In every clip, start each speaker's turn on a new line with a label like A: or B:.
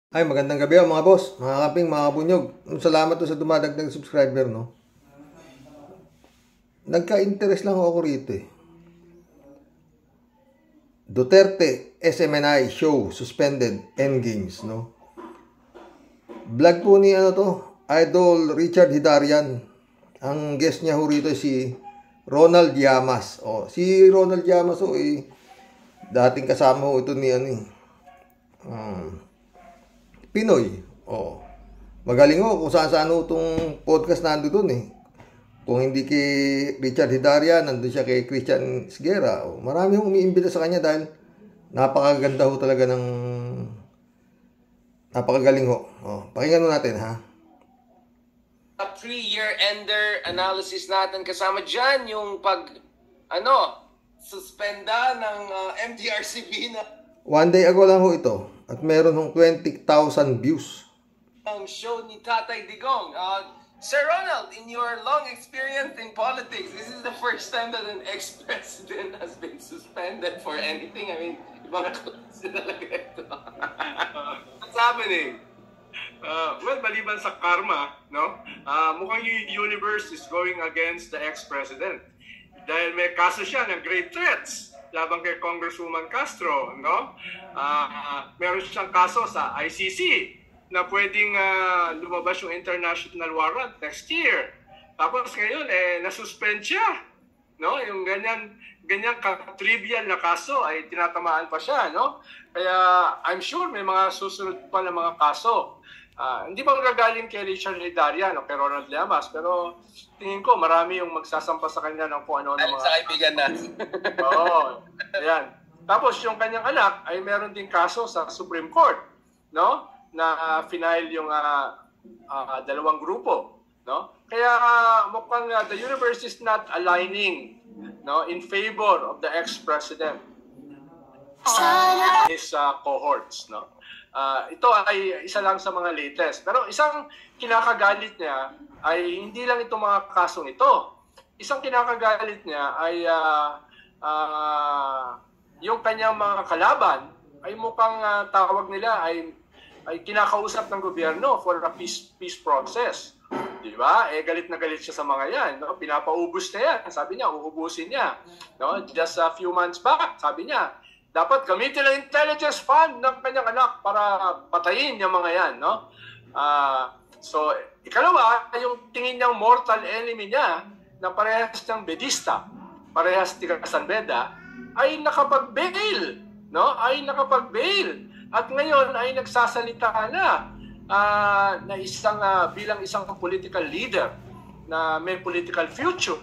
A: Ay, magandang gabi mga boss, mga kaping, mga kabunyog. Salamat to sa dumadagdag subscriber, no? Nagka-interest lang ako rito eh. Duterte SMNI show suspended endgames, no? Vlog po ni Idol Richard Hidarian. Ang guest niya ho rito si Ronald Llamas. Si Ronald Llamas dating kasama ho ito ni Pinoy. Magaling ho kung saan-saan ho itong podcast nando dun eh. Kung hindi kay Richard Hidarian, nandun siya kay Christian Siguera. Marami hong umiimbita sa kanya dahil napakaganda ho talaga ng napakagaling ho. Pakinggan mo natin ha.
B: Pre-year ender analysis natin kasama dyan yung suspenda ng MTRCB na
A: One day ago lang ho ito at meron hong 20,000 views.
B: Ang show ni Tatay Digong. Sir Ronald, in your long experience in politics, this is the first time that an ex-president has been suspended for anything. I mean, ibang klase talaga ito. What's happening?
C: Well, maliban sa karma, no? Mukhang yung universe is going against the ex-president. Dahil may kaso siya ng grave threats labang kay Congresswoman Castro, no? Meron siyang kaso sa ICC na pwedeng lumabas yung international warrant next year. Tapos ngayon, nasuspend siya, no? Yung ganyan ka-trivial na kaso ay tinatamaan pa siya, no? Kaya I'm sure may mga susunod pa na mga kaso. Hindi pa magagaling kay Richard Hidarian o kay Ronald Llamas, pero tingin ko marami yung magsasampa sa kanya ng kung ano ng mga...
B: sa kaibigan natin.
C: Oo, yan. Tapos yung kanyang anak ay meron din kaso sa Supreme Court, no? Na final yung dalawang grupo, no? Kaya mukhang the universe is not aligning, no, in favor of the ex-president. His cohorts, no? Ito ay isa lang sa mga latest. Pero isang kinakagalit niya ay hindi lang itong mga kasong ito. Isang kinakagalit niya ay yung kanyang mga kalaban ay mukhang tawag nila ay kinakausap ng gobyerno for a peace process. Di ba? Galit na galit siya sa mga yan. No? Pinapaubos na yan. Sabi niya, uubusin niya. No? Just a few months back, sabi niya, dapat gamitin ang intelligence fund ng kanyang anak para patayin yung mga yan. No? So, ikalawa, yung tingin niyang mortal enemy niya na parehas ng bedista, parehas tiga San Beda, ay nakapag-bail. No? Ay nakapag-bail. At ngayon ay nagsasalita na bilang isang political leader na may political future,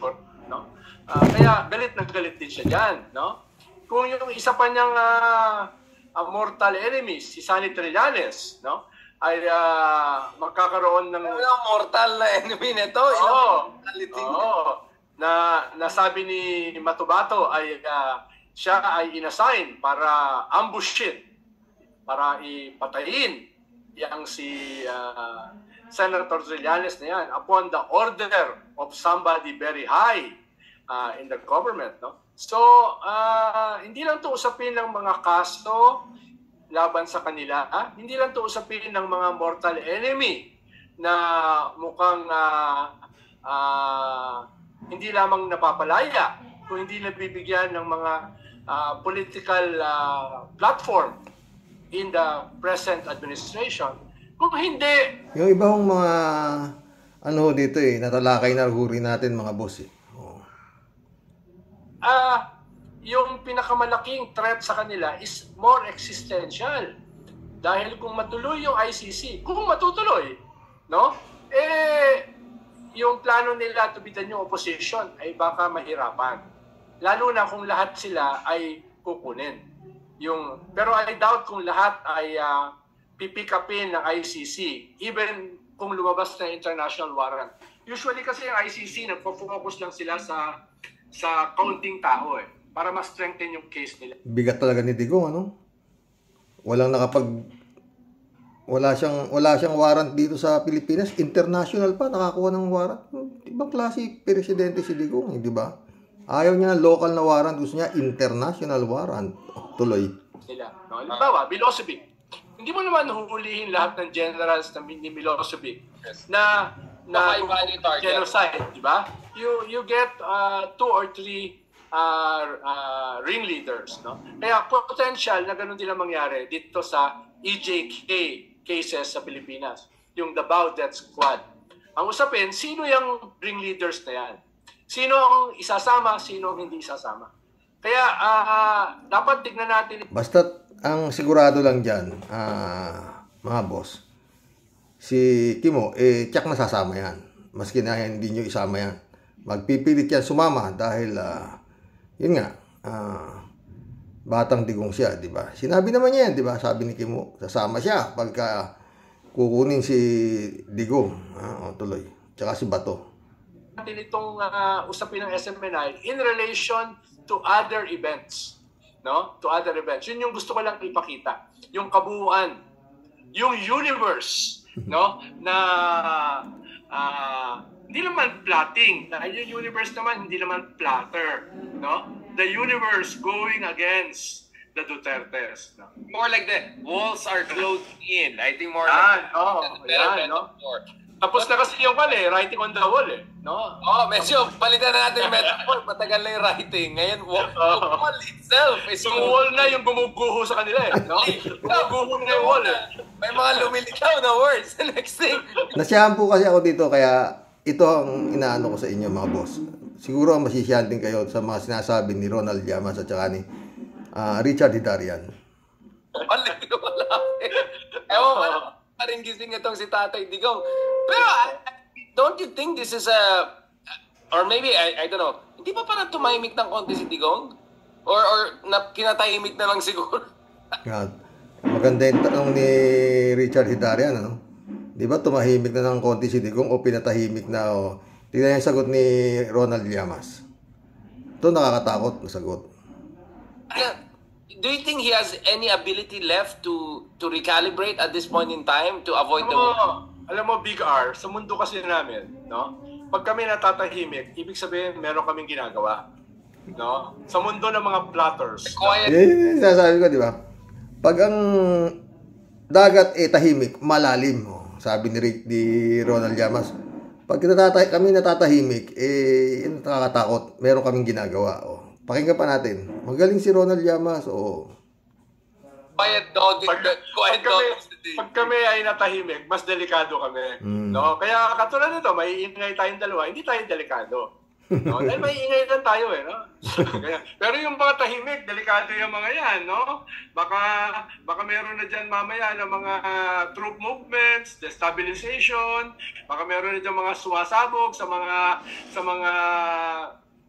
C: no? Kaya galit na galit din siya diyan, no? Kung yung isa pa niyang mortal enemy, si Sonny Trillanes, no? Ay magkakaroon ng
B: mortal na enemy nito.
C: Na sabi ni Matubato ay siya ay inassign para ambushin, para ipatayin yang si Senator Trillanes na yan upon the order of somebody very high in the government, no? So, hindi lang to usapin ng mga kaso laban sa kanila, hindi lang to usapin ng mga mortal enemy na mukhang hindi lamang napapalaya, kung hindi nabibigyan ng mga political platform in the present administration. Kung hindi...
A: Yung ibang mga dito natalakay na huri natin mga boss
C: yung pinakamalaking threat sa kanila is more existential. Dahil kung matuloy yung ICC, kung matutuloy, no? Yung plano nila to be the new opposition ay baka mahirapan. Lalo na kung lahat sila ay kukunin. Pero I doubt kung lahat ay pipick upin ng ICC, even kung lumabas na international warrant. Usually kasi yung ICC, nagpo-focus lang sila sa counting tao para mas strengthen yung case nila.
A: Bigat talaga ni Digong, wala siyang warrant dito sa Pilipinas. International pa nakakuha ng warrant. Ibang klase presidente si Digong, di ba? Ayaw niya ng local na warrant, gusto niya international warrant. Tuloy.
C: Halimbawa, Milosevic.
D: hindi mo naman huhulihin lahat ng generals ni Milosevic
B: Yes.
D: na
B: High value target.
D: genocide, di ba? You get 2 or 3 ringleaders, no? Kaya potential na ganun din ang mangyari dito sa EJK cases sa Pilipinas, yung Davao Death Squad. Ang usapin, sino yung ringleaders na yan? Sino ang isasama, sino ang hindi isasama? Kaya dapat tignan natin.
A: Basta ang sigurado lang dyan, mga boss, si Kimo, tsak masasama yan. Maski na hindi nyo isama yan. Magpipilit yan sumama dahil, yun nga, Batang Digong siya, di ba? Sinabi naman niya yan, di ba? Sabi ni Kimo, sasama siya pagka kukunin si Digong. Tuloy. Tsaka si Bato.
D: Natin itong usapin ng SMNI in relation to other events, no? To other events. Yun yung gusto ko lang ipakita. Yung kabuuan, yung universe, no? Na hindi naman plotting. Dahil yung universe naman hindi naman plotter, no? The universe going against the Dutertes, no?
B: More like the walls are closing in. I think more
D: Yan,
B: like
D: yan, no? Tapos na kasi yung writing on the wall, no?
B: Medyo palitan na natin yung metaphor. Matagal na yung writing. Ngayon, wall itself is
D: Yung wall na yung gumuguho sa kanila, no? Gumuguho na yung wall,
B: May mga lumilitaw na words. Next thing.
A: Nasiyahan po kasi ako dito, kaya ito ang inaano ko sa inyo, mga boss. Siguro masisiyahan din kayo sa mga sinasabi ni Ronald Llamas at saka ni Richard Hidarian.
B: Wala. Ewan ko na. Paring gising itong si Tatay Digong. Pero, don't you think this is or maybe, I don't know, hindi pa parang tumahimik ng konti si Digong? Or kinatahimik na lang siguro?
A: Maganda yung tanong ni Richard Hidarian, ano? Di ba tumahimik na ng konti si Digong o pinatahimik na? Tignan yung sagot ni Ronald Llamas. Ito nakakatakot na sagot.
B: Do you think he has any ability left to recalibrate at this point in time to avoid
D: Alam mo, Big R, sa mundo kasi namin, no? Pag kami natatahimik, ibig sabihin meron kaming ginagawa. No? Sa mundo ng mga plotters.
B: quiet?
A: Yan yung sinasabi ko, di ba? Pag ang dagat tahimik, malalim. Sabi ni Ronald Llamas. Pag kami natatahimik, nakakatakot. Meron kaming ginagawa. Pakinggan pa natin. Magaling si Ronald Llamas.
B: Quiet dog.
D: Pag kami ay natahimik, mas delikado kami. No? Kaya katulad nito, may ingay tayong dalawa, hindi tayo delikado. No? Dahil may ingay lang tayo, no? Pero yung mga tahimik, delikado yung mga yan, no? Baka meron na dyan mamaya ng mga troop movements, destabilization, baka meron na dyan mga sumasabog sa mga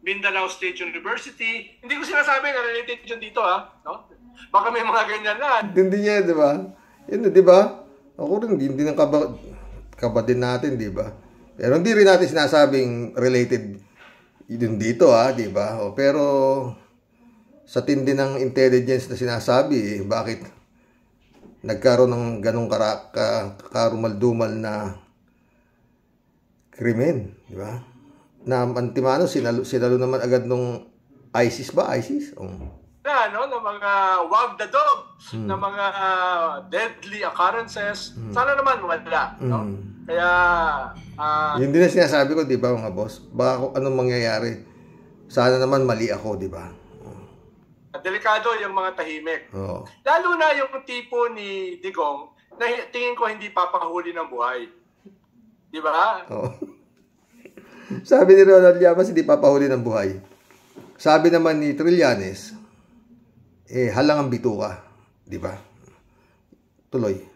D: Mindanao State University. Hindi ko sinasabi na related yun dito, no? Baka may mga ganyan na.
A: Hindi niya, di ba? Yun, di ba? Ako rin, hindi ng kaba din natin, di ba? Pero hindi rin natin sinasabing related yun dito, di ba? Pero sa tindi ng intelligence na sinasabi, bakit nagkaroon ng ganong karumal-dumal na krimen, di ba? Na antimano, sinalo naman agad nung ISIS ba? ISIS?
D: Na mga wag the dog, na mga deadly occurrences, sana naman wala, no? Kaya
A: yun din ang sinasabi ko, di ba, mga boss? Baka anong mangyayari, sana naman mali ako, di ba?
D: Delikado yung mga tahimik. Lalo na yung tipo ni Digong na tingin ko hindi papahuli ng buhay. Di ba?
A: Sabi ni Ronald Llamas, hindi papahuli ng buhay. Sabi naman ni Trillanes, halang ang bituka. Di ba? Tuloy.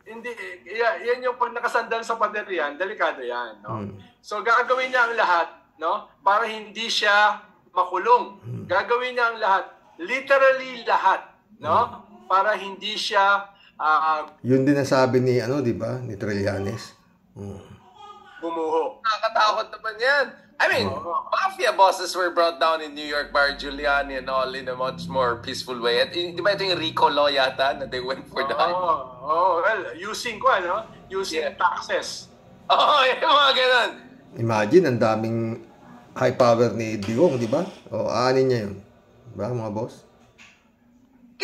D: Hindi, yan yung pag nakasandal sa pader yan, delikado yan, no? So gagawin niya ang lahat, no? Para hindi siya makulong. Gagawin niya ang lahat, literally lahat, no? Para hindi siya
A: yun din ang sabi ni di ba? Ni Trillanes.
D: bumuho.
B: Nakakatakot naman yan. I mean, mafia bosses were brought down in New York by Giuliani and all in a much more peaceful way. At di ba ito yung Rico Law yata na they went for that?
D: Well, using taxes.
B: Yung mga ganun.
A: Imagine, ang daming high power ni Digong, di ba? Aanin niya yun. Diba, mga boss?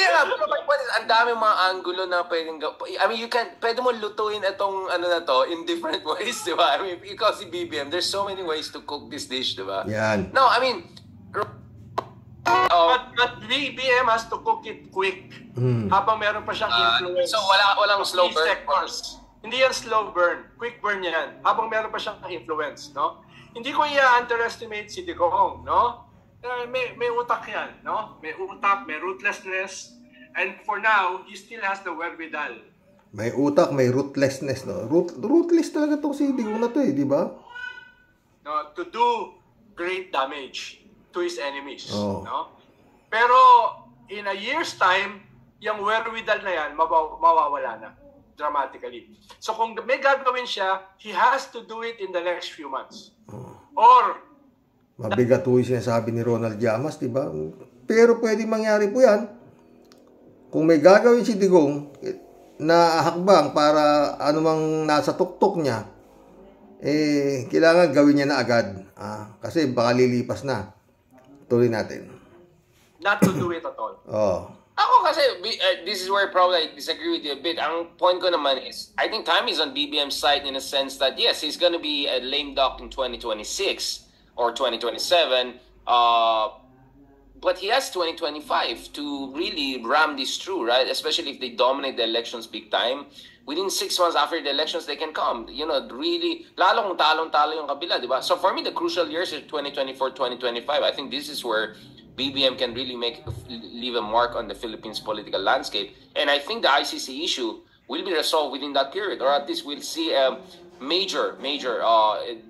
B: Kaya nga, pero my point is, ang dami mga angulo na pwedeng I mean, pwede mo lutuin itong ano na to in different ways, di ba? I mean, ikaw si BBM, there's so many ways to cook this dish, di ba?
A: Yan.
B: No, I mean,
D: but BBM has to cook it quick. Habang meron pa siyang influence.
B: So walang slow burn?
D: Seconds. Hindi yan slow burn. Quick burn yan. Habang meron pa siyang influence, no? Hindi ko i-underestimate si Digong, no? May utak yan, no? May utak, may ruthlessness. And for now, he still has the wherewithal.
A: May utak, may ruthlessness, no? Ruthless talaga itong si Digong na to, di ba?
D: No, to do great damage to his enemies,
A: Oh.
D: no? Pero in a year's time, yung wherewithal na yan, mawawala na dramatically. So kung may gagawin siya, he has to do it in the next few months. Or
A: Mabigat po yung sinasabi ni Ronald Llamas, di ba? Pero pwede mangyari po yan. Kung may gagawin si Digong na hakbang para anumang nasa tuktok niya, kailangan gawin niya na agad. Kasi baka lilipas na. Tuloy natin.
D: not to do it at all.
A: Oh.
B: Ako kasi, this is where probably I disagree with you a bit. Ang point ko naman is, I think time is on BBM's side in a sense that, yes, he's going to be a lame duck in 2026 or 2027, but he has 2025 to really ram this through, right? Especially if they dominate the elections big time. Within 6 months after the elections, they can come. You know, really, lalo kung talong-talo yung kabila, di ba? So for me, the crucial years is 2024, 2025. I think this is where BBM can really leave a mark on the Philippines political landscape. And I think the ICC issue will be resolved within that period, or at least we'll see a major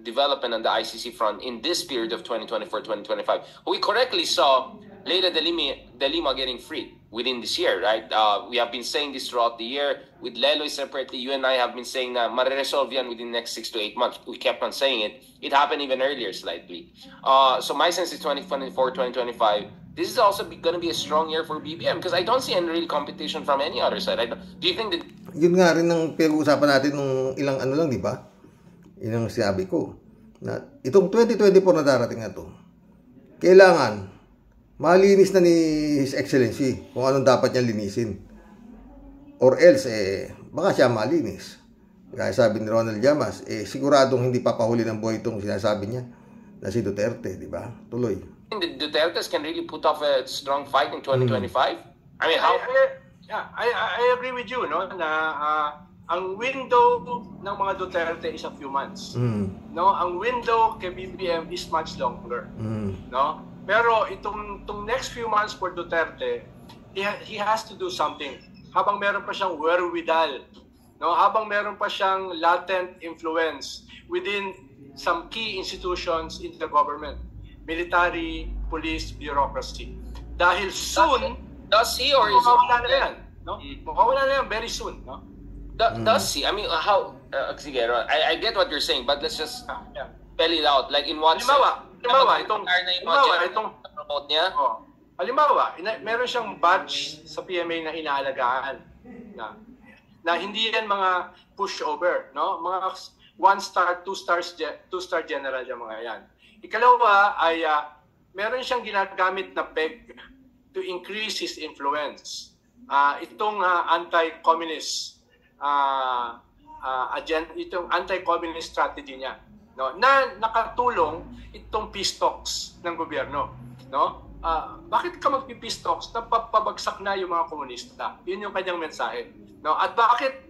B: development on the ICC front in this period of 2024-2025. We correctly saw Leila de Lima getting free within this year, right? We have been saying this throughout the year. With Leloy separately, you and I have been saying na mariresolve yan within the next 6 to 8 months. We kept on saying it. It happened even earlier slightly. So my sense is 2024-2025. This is also going to be a strong year for BBM because I don't see any real competition from any other side. Do you think that...
A: Yun nga rin ang pinag-uusapan natin nung ilang ano lang, di ba? Yun ang sinabi ko. Na itong 2024 na darating na to, kailangan malinis na ni His Excellency kung anong dapat niya linisin. Or else, baka siya malinis. Kaya sabi ni Ronald Llamas, siguradong hindi papahuli ng buhay itong sinasabi niya na si Duterte, di ba? Tuloy.
B: The Dutertes can really put off a strong fight in 2025? I mean, how...
D: I agree with you, no? Na ang window ng mga Duterte is a few months. No, ang window kay BBM is much longer. No? Pero itong next few months for Duterte, he has to do something. Habang meron pa siyang wherewithal, no? Habang meron pa siyang latent influence within some key institutions in the government, military, police, bureaucracy. Dahil soon,
B: does he or is
D: mawawala na yan, no? Mawawala na yan very soon, no?
B: Does he? I mean, how? Sige, I get what you're saying, but let's just spell it out. Like in what
D: Halimbawa, itong
B: promote niya.
D: Oh. Halimbawa, meron siyang badge sa PMA na inaalagaan na hindi yan mga pushover, no? Mga 1-star, 2-star general yung mga yan. Ikalawa ay meron siyang ginagamit na peg to increase his influence. Itong anti-communist agenda, itong anti-communist strategy niya, no, na nakatulong itong peace talks ng gobyerno, no? Bakit ka magpi-peace talks? Napapabagsak na yung mga komunista. Yun yung kanyang mensahe, no? At bakit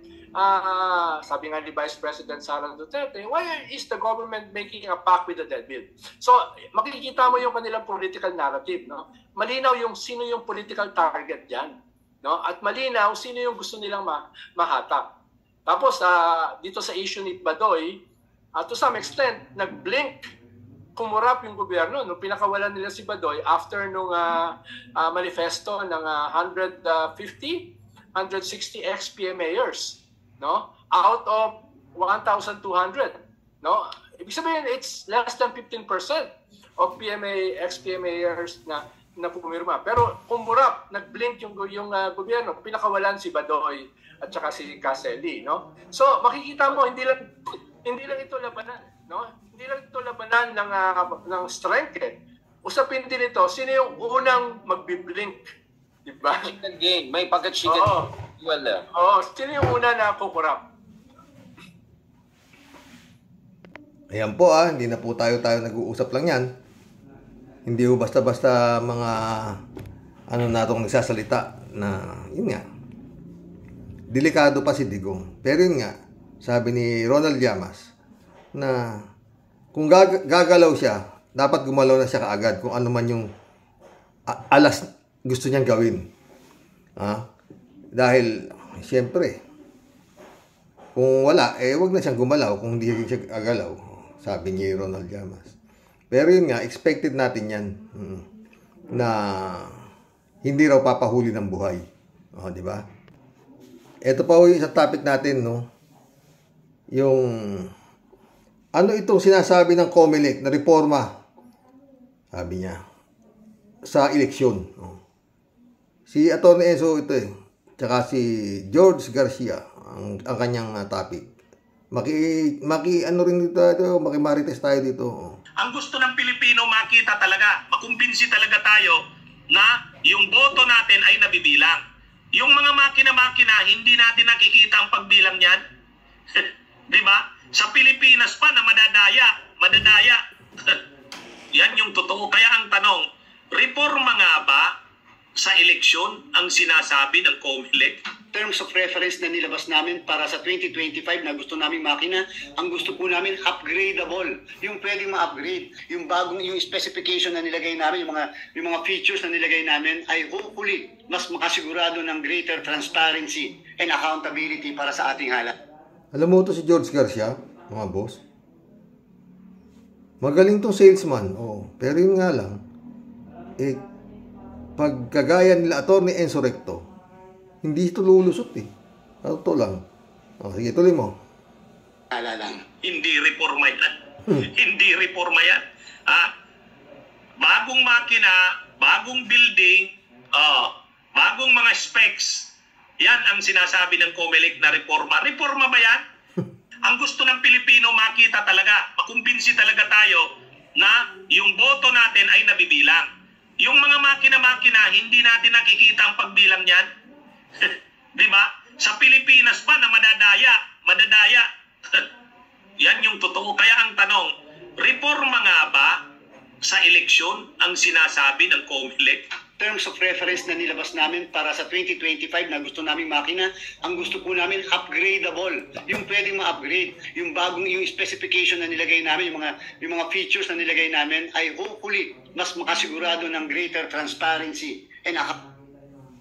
D: sabi nga ni Vice President Sara Duterte, why is the government making a pact with the deadbeat? So, makikita mo yung kanilang political narrative, no? Malinaw yung sino yung political target diyan, no? At malinaw sino yung gusto nilang mahatak. Tapos dito sa issue ni Badoy, to some extent nag-blink, kumurap yung gobyerno nung pinakawalan nila si Badoy after nung manifesto ng 160 ex-PMAers, no? Out of 1,200, no? Ibig sabihin, it's less than 15% of ex-PMAers na pumirma. Pero kumurap, nag-blink yung gobyerno, pinakawalan si Badoy at saka si Caselli, no? So makikita mo hindi lang ito labanan, no? Hindi lang ito labanan ng strength. Usapin din ito, sino yung unang magbi-blink, di Diba?
B: Chicken game. May pagka-chicken.
D: Oo. Sino yung una na kukurap?
A: Ayan po hindi na po tayo nag-uusap lang yan. Hindi po basta-basta mga natong nagsasalita na, yun nga, delikado pa si Digong. Pero yun nga, sabi ni Ronald Llamas, na kung gagalaw siya, dapat gumalaw na siya kaagad kung ano man yung alas gusto niyang gawin. Dahil, siyempre, kung wala, wag na siyang gumalaw kung hindi siya gagalaw, sabi ni Ronald Llamas. Pero yun nga, expected natin yan, na hindi raw papahuli ng buhay. Di ba? Ito pa yung isang topic natin, no? Yung ano itong sinasabi ng COMELEC na reforma, sabi niya, sa eleksyon. Si Atty. Enzo ito tsaka si George Garcia ang kanyang topic. Ano rin dito, makimarites tayo dito.
E: Ang gusto ng Pilipino makita talaga, makumbinsi talaga tayo na yung boto natin ay nabibilang. Yung mga makina-makina, hindi natin nakikita ang pagbilang niyan. Di ba? Sa Pilipinas pa na madadaya. Yan yung totoo. Kaya ang tanong, reforma nga ba sa eleksyon ang sinasabi ng COMELEC?
F: Terms of reference na nilabas namin para sa 2025 na gusto naming makina, ang gusto po namin upgradable, yung pwedeng ma-upgrade, yung specification na nilagay namin, yung mga features na nilagay namin ay hopefully mas makasigurado ng greater transparency and accountability para sa ating hala.
A: Alam mo to si George Garcia, mga boss. Magaling tong salesman, pero yun nga lang, pagkagaya nila Atty. Enzo Recto, hindi ito lulusot Ito lang. Sige, tuloy mo.
E: Hindi reforma yan. Hindi reforma yan. Bagong makina, bagong building, bagong mga specs. Yan ang sinasabi ng COMELEC na reforma. Reforma ba yan? Ang gusto ng Pilipino makita talaga, makumbinsi talaga tayo na yung boto natin ay nabibilang. Yung mga makina-makina, hindi natin nakikita ang pagbilang niyan. Di ba? Sa Pilipinas pa na madadaya. Yan yung totoo. Kaya ang tanong, reforma nga ba sa eleksyon ang sinasabi ng COMELEC?
F: Terms of reference na nilabas namin para sa 2025 na gusto naming makina, ang gusto po namin upgradable, yung pwedeng ma-upgrade, yung specification na nilagay namin, yung mga features na nilagay namin ay hopefully mas makasigurado ng greater transparency and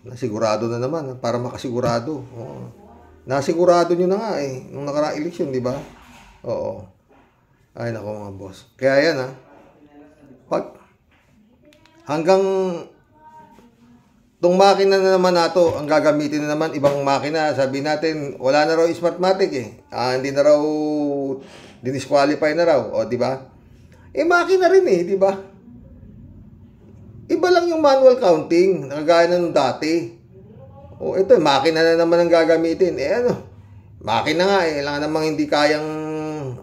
A: nasigurado na naman para makasigurado. Nasigurado nyo na nga nung nakaraang eleksyon, di ba? Oo. Ay nako mga boss. Kaya yan pag hanggang itong makina na naman nato, ang gagamitin na naman ibang makina, sabi natin, wala na raw Smartmatic hindi na raw dinisqualify na raw, di ba? Makina rin di ba? Iba lang yung manual counting, nakagaya na nung dati. Ito, makina na naman ang gagamitin. Makina nga lang namang hindi kayang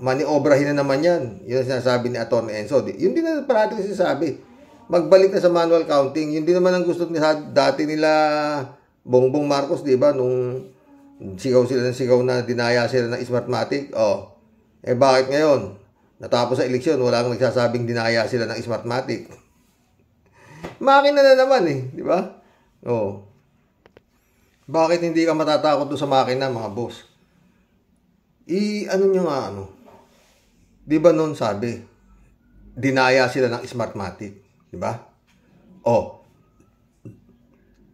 A: maniobrahin na naman yan. Yun ang sinasabi ni Atty. Enzo. Yun din na parating sinasabi. Magbalik na sa manual counting. Yun din naman ang gusto dati nila Bongbong Marcos, di ba? Nung sigaw sila ng sigaw na dinaya sila ng Smartmatic. Bakit ngayon? Natapos sa eleksyon, wala kang nagsasabing dinaya sila ng Smartmatic. Makina na naman di ba? Bakit hindi ka matatakot doon sa makina, mga boss? Nyo nga di ba noon sabi, dinaya sila ng Smartmatic, di ba?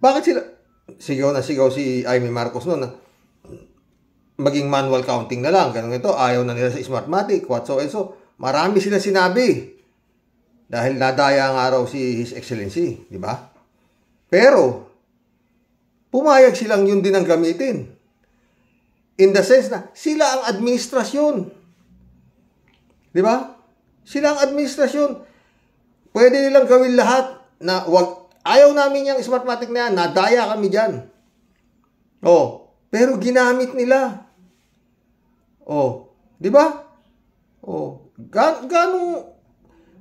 A: Bakit sila sigaw si Amy Marcos noon maging manual counting na lang, ganun ito, ayaw na nila sa Smartmatic, so marami sila sinabi. Dahil nadaya nga raw si His Excellency, di ba? Pero, pumayag silang yun din ang gamitin. In the sense na, sila ang administrasyon. Di ba? Sila ang administrasyon. Pwede nilang gawin lahat na ayaw namin yung Smartmatic na yan, nadaya kami dyan. Pero ginamit nila. Di ba?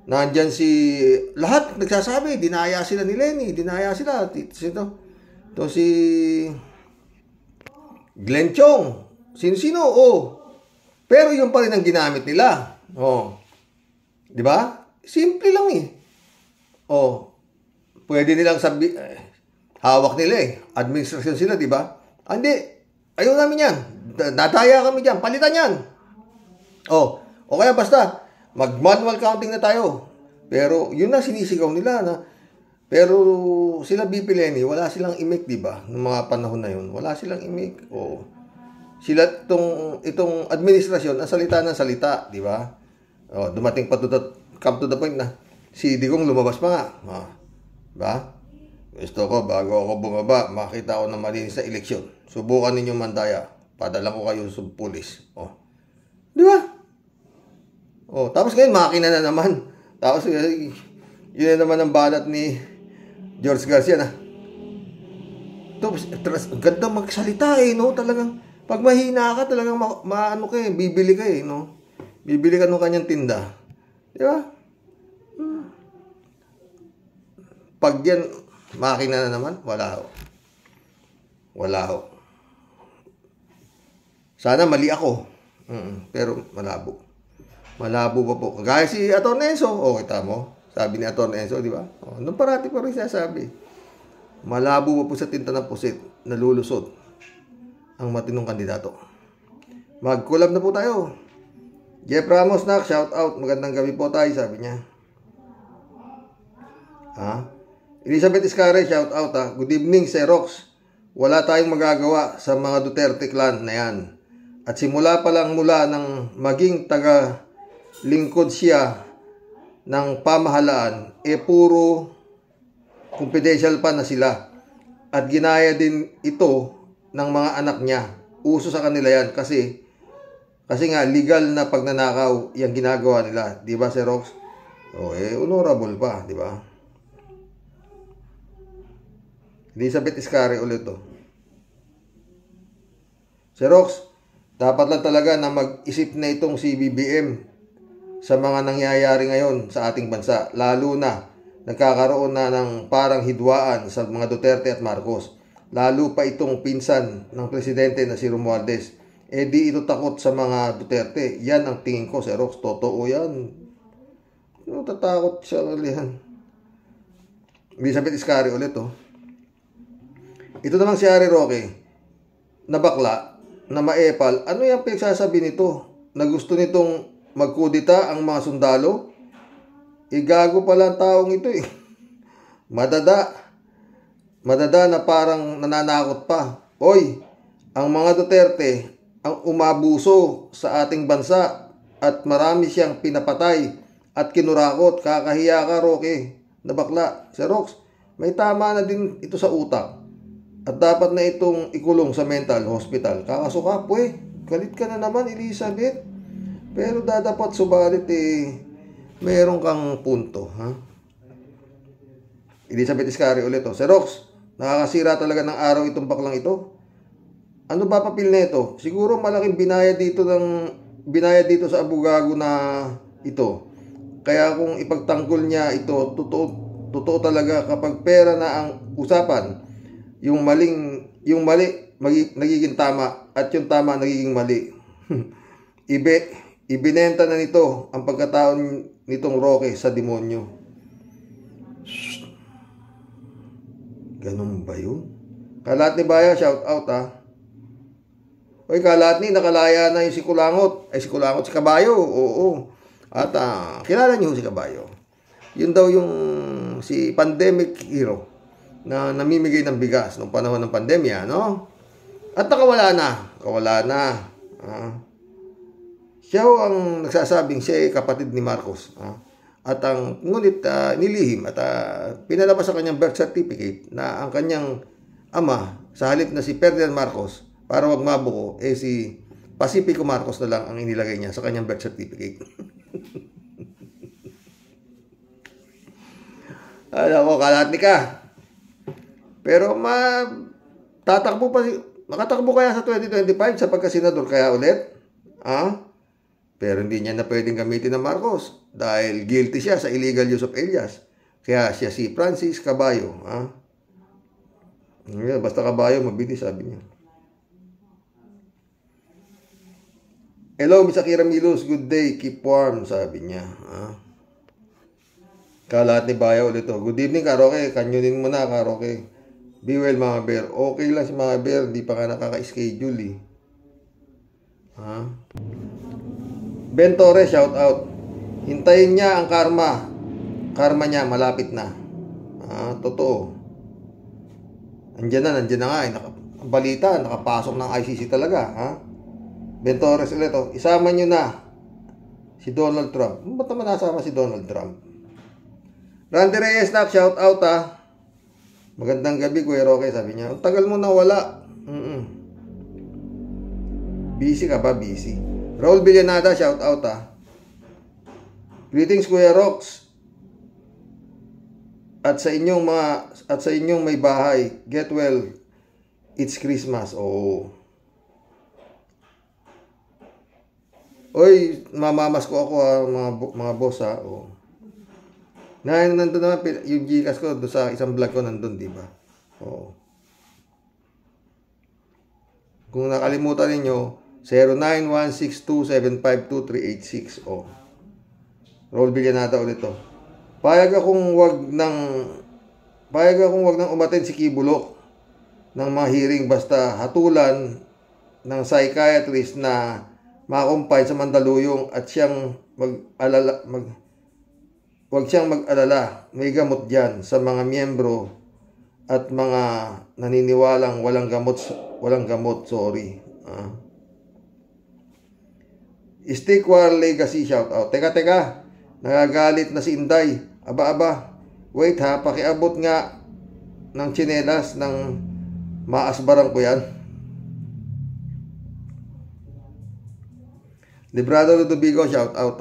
A: Nandyan lahat nagsasabi, dinaya sila ni Lenny, dinaya sila, To si Glenn Chong. Sino-sino? Pero yun pa rin ang ginamit nila. Di ba? Simple lang eh. Pwede nilang hawak nila administrasyon sila, di ba? Hindi. Ayaw namin yan. Dadaya kami dyan. Palitan yan. O kaya basta, mag-manual counting na tayo. Pero yun na sinisigaw nila na. Pero sila BP Lenny, wala silang imik, di ba? Noong mga panahon na yun, wala silang imik. Sila itong administrasyon, ang salita ng salita, di ba? Dumating pa come to the point na si Digong lumabas pa nga. Ba? Gusto ko, bago ako bumaba, makita ko na malinis na eleksyon. Subukan ninyong mandaya. Padala ko kayo sa pulis. Di ba? Tapos ngayon, makina na naman. Tapos, yun na naman ang banat ni George Garcia na. Ganda magsalita no? Talagang, pag mahina ka, talagang maano ka bibili ka no? Bibili ka ng kanyang tinda. Di ba? Pag yan, makina na naman, wala ho. Sana mali ako. Pero malabo. Malabo pa po. Kagaya si Atty. Enzo. Kita mo? Sabi ni Atty. Enzo, di ba? Nung parati pa rin sasabi. Malabo pa po sa tinta ng pusit. Nalulusot ang matinong kandidato. Mag-collab na po tayo. Jeff Ramos, shout out. Magandang gabi po tayo, sabi niya. Elizabeth Iscare, shout out Good evening, Xerox. Wala tayong magagawa sa mga Duterte clan na yan. At simula pa lang mula ng maging taga-lingkod siya ng pamahalaan, puro confidential pa na sila. At ginaya din ito ng mga anak niya. Uso sa kanila yan kasi nga legal na pagnanakaw yung ginagawa nila. Di ba, Xerox? Honorable pa, di ba? Elizabeth Iscare ulit Xerox, dapat lang talaga na mag-isip na itong si BBM sa mga nangyayari ngayon sa ating bansa. Lalo na nagkakaroon na ng parang hidwaan sa mga Duterte at Marcos. Lalo pa itong pinsan ng presidente na si Romualdez. Di ito takot sa mga Duterte. Yan ang tingin ko, Xerox. Totoo yan. Tatakot siya ulihan. Elizabeth Iscare ulit Ito namang si Harry Roque na bakla, na maepal. Ano yung pinagsasabi nito? Na gusto nitong magkudita ang mga sundalo? Gago pala ang taong ito Madada na parang nananakot pa. Ang mga Duterte ang umabuso sa ating bansa at marami siyang pinapatay at kinurakot. Kakahiya ka, Roque, na bakla. Xerox, may tama na din ito sa utak. At dapat na itong ikulong sa mental hospital. Kakasuka, galit ka na naman, Elizabeth. Pero dapat subalit meron kang punto, Elizabeth Iscare ulit Xerox, nakakasira talaga ng araw itong baklang ito. Ano ba papel nito? Siguro malaking binayad dito sa abugago na ito. Kaya kung ipagtanggol niya ito, totoo talaga kapag pera na ang usapan. Yung mali nagiging tama at yung tama nagiging mali. Ibinenta na nito ang pagkataon nitong Roque sa demonyo. Ganun ba yun? Kalat ni Baya, shout out Kalat ni, nakalaya na yung si Kulangot. Si Kulangot, si Kabayo. Oo. At kilala niyo si Kabayo. Yun daw yung si pandemic hero na namimigay ng bigas noong panahon ng pandemya, no? At nakawala na. Siya ang nagsasabing siya ay kapatid ni Marcos. At ngunit nilihim at pinalabas sa kanyang birth certificate na ang kanyang ama, sa halip na si Ferdinand Marcos, para wag mabuko, si Pacifico Marcos na lang ang inilagay niya sa kanyang birth certificate. Alam ko, kalahati ka. Pero makatakbo kaya sa 2025 sa pagkasenador kaya ulit? Pero hindi niya na pwedeng gamitin ng Marcos dahil guilty siya sa illegal use of alias. Kaya siya si Francis Caballo. Basta kabayo, mabilis, sabi niya. Hello, Miss Akira Milos. Good day. Keep warm, sabi niya. Kalat ni Bayaw ulit to. Good evening, Karoke. Kanyonin mo na, Karoke. Be well, mga bear. Okay lang si mga bear. Hindi pa ka nakaka-schedule, eh. Ben Torres, shout out. Hintayin niya ang karma. Karma niya, malapit na. Totoo. Andiyan na nga. Balita, nakapasok ng ICC talaga. Ben Torres ulit to. Isama niyo na si Donald Trump. Ba't naman nasama si Donald Trump? Randy Reyes, shout out Magandang gabi, Kuya Roque, sabi niya. Ang tagal mo na wala. Busy ka ba? Busy. Raul Villanada, shout out Greetings, Kuya Rox. At sa inyong may bahay. Get well. It's Christmas. Oh. Oy, mamamas ko ako mga boss Oh. Nandun naman yung Gcash ko doon sa isang vlog ko nandun, di ba? Oo. Kung nakalimutan ninyo, 0916275236. Oh. Roll Villanada ulit to. Payag akong wag nang umattend si Kibulok ng mga hearing basta hatulan ng psychiatrist na makakumpay sa Mandaluyong at siyang Huwag siyang mag-alala, may gamot dyan sa mga miyembro at mga naniniwalang walang gamot, sorry. Stick War Legacy, shout out. Teka, nagagalit na si Inday. Aba, wait pakiabot nga ng tsinelas ng maasbaran ko yan. Librado Ludovico, shout out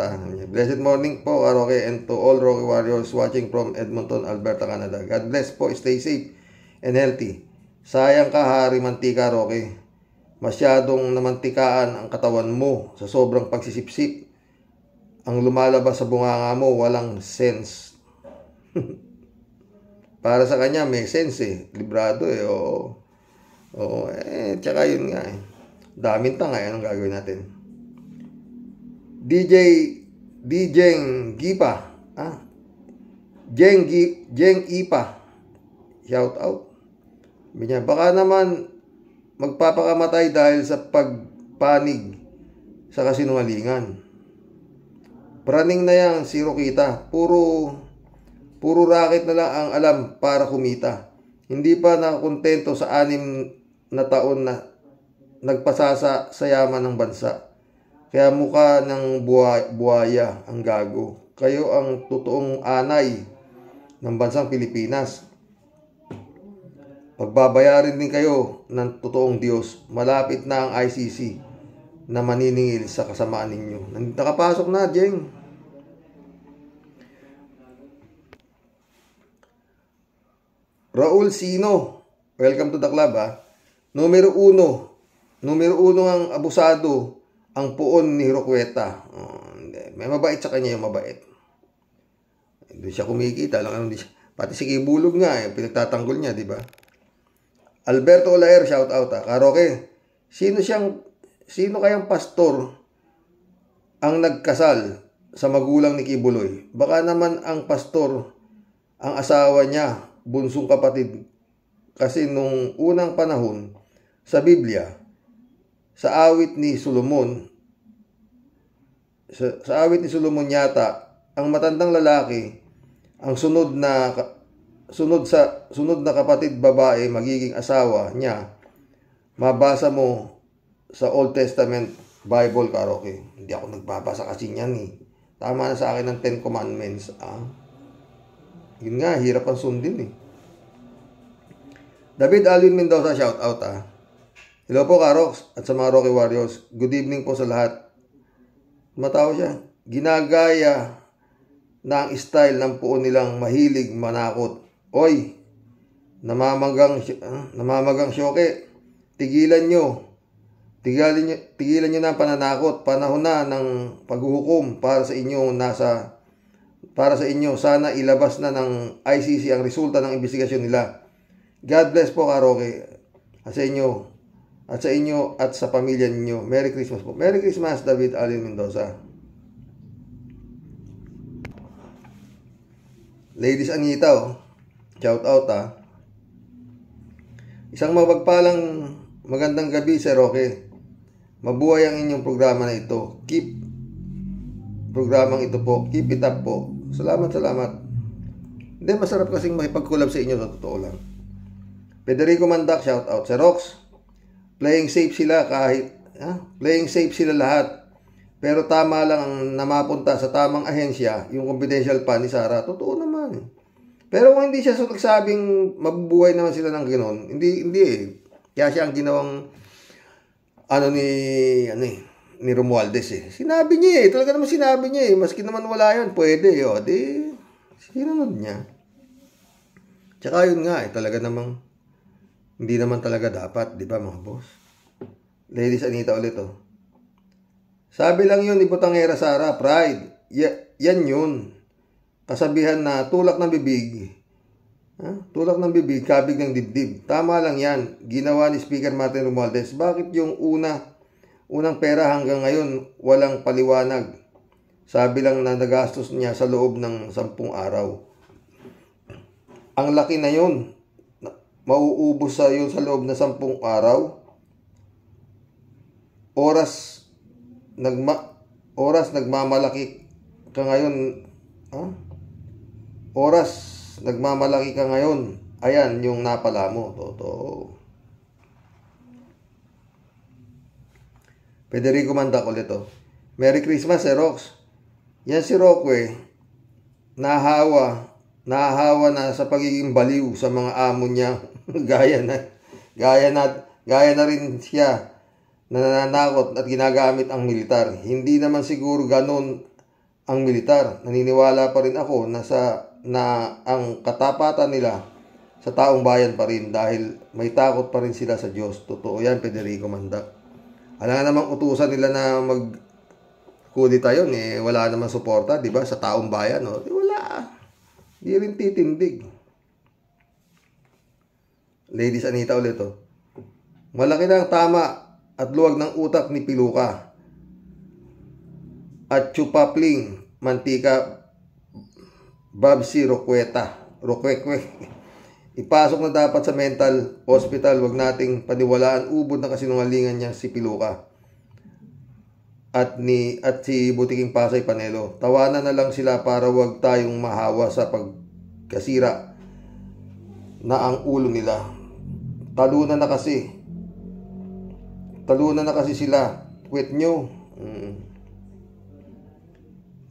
A: Blessed morning po, Karoke, and to all Roque Warriors watching from Edmonton, Alberta, Canada. God bless po, stay safe and healthy. Sayang ka, Hari Mantika, Roque. Masyadong namantikaan ang katawan mo sa sobrang pagsisipsip. Ang lumalabas sa bunganga mo, walang sense. Para sa kanya, may sense Librado Oo, tsaka yun nga Daming tanga, anong gagawin natin? Jeng Gipa, Jeng Ipa, shout out. Baka naman magpapakamatay dahil sa pagpanig sa kasinungalingan. Praning na yan si Rokita, puro racket na lang ang alam para kumita. Hindi pa nakakontento sa 6 na taon na nagpasasa sa yaman ng bansa. Kaya mukha ng buhaya ang gago. Kayo ang totoong anay ng bansang Pilipinas. Pagbabayarin din kayo ng totoong Diyos. Malapit na ang ICC na maniningil sa kasamaan ninyo. Nakapasok na, Jeng. Raul Sino, welcome to the club Numero 1 ang abusado ang puon ni Roqueta. May mabait sa kanya yung mabait. Doon siya kumikita. Pati si Kibulog nga, pinagtatanggol niya, di ba? Alberto Olaer, shout out Karoke, sino kayang pastor ang nagkasal sa magulang ni Kibuloy? Baka naman ang pastor, ang asawa niya, bunsong kapatid. Kasi nung unang panahon, sa Biblia, sa awit ni Solomon yata, ang matandang lalaki ang sunod na kapatid babae magiging asawa niya. Mabasa mo sa Old Testament Bible, Karoke. Hindi ako nagbabasa kasi niyan Tama na sa akin ng 10 Commandments. Yun nga, hirap ang sundin David Alvin Mendoza, shout out Hello po, Karox, at sa mga Roque Warriors. Good evening po sa lahat. Matawa siya. Ginagaya na ang style ng puon nilang mahilig manakot. Oy, namamagang syoke. Tigilan nyo na ang pananakot. Panahon na ng paghuhukom para sa inyo. Sana ilabas na ng ICC ang resulta ng investigasyon nila. God bless po, Karoke. At sa inyo at sa pamilya ninyo. Merry Christmas po. Merry Christmas, David Allen Mendoza. Ladies Anita, shout out Isang mapagpalang magandang gabi, Sir Roque. Mabuhay ang inyong programa na ito. Programang ito po. Keep it up po. Salamat. Hindi, masarap kasing makipag-collab sa inyo, sa totoo lang. Federico Mandak, shout out. Sir Rox, playing safe sila lahat. Pero tama lang ang namapunta sa tamang ahensya, yung confidential fund ni Sara. Totoo naman. Pero kung hindi siya nagsabing mabubuhay naman sila ng gano'n, hindi. Kaya siya ang ginawang ni Romualdez Sinabi niya talaga naman sinabi niya maski naman wala yun, pwede sinunod niya. Tsaka yun nga talaga namang hindi naman talaga dapat, di ba mga boss? Ladies Anita ulit Sabi lang yun ni Butangera Sara, pride. Yan yun. Kasabihan na tulak ng bibig. Tulak ng bibig, kabig ng dibdib. Tama lang yan. Ginawa ni Speaker Martin Romualdez. Bakit yung unang pera hanggang ngayon walang paliwanag? Sabi lang na nagastos niya sa loob ng 10 araw. Ang laki na yun. Mauubos sa yun sa loob ng 10 araw. Oras nagmamalaki ka ngayon. Oras nagmamalaki ka ngayon. Ayan yung napala mo. Totoo. Federico Mandak ulit Merry Christmas, Sir Rox. Yan si Rockway. Nahawa na sa pagiging baliw sa mga amo niya. gaya na rin siya na nananakot at ginagamit ang militar. Hindi naman siguro ganon ang militar. Naniniwala pa rin ako na ang katapatan nila sa taong bayan pa rin dahil may takot pa rin sila sa Diyos. Totoo yan, Federico Mandak. Alam namang utusan nila na mag-kudita yun, wala namang suporta, di ba, sa taong bayan, wala. Di rin titindig. Ladies Anita ulit, malaki na ang tama at luwag ng utak ni Piluka at chupapling mantika Babsi Rokwekwe. Ipasok na dapat sa mental hospital. Wag nating paniwalaan ubod na kasinungalingan niya si Piluka at si Butiking Pasay Panelo. Tawanan na lang sila para wag tayong mahawa sa pagkasira na ang ulo nila. Talunan na kasi sila. Quit nyo.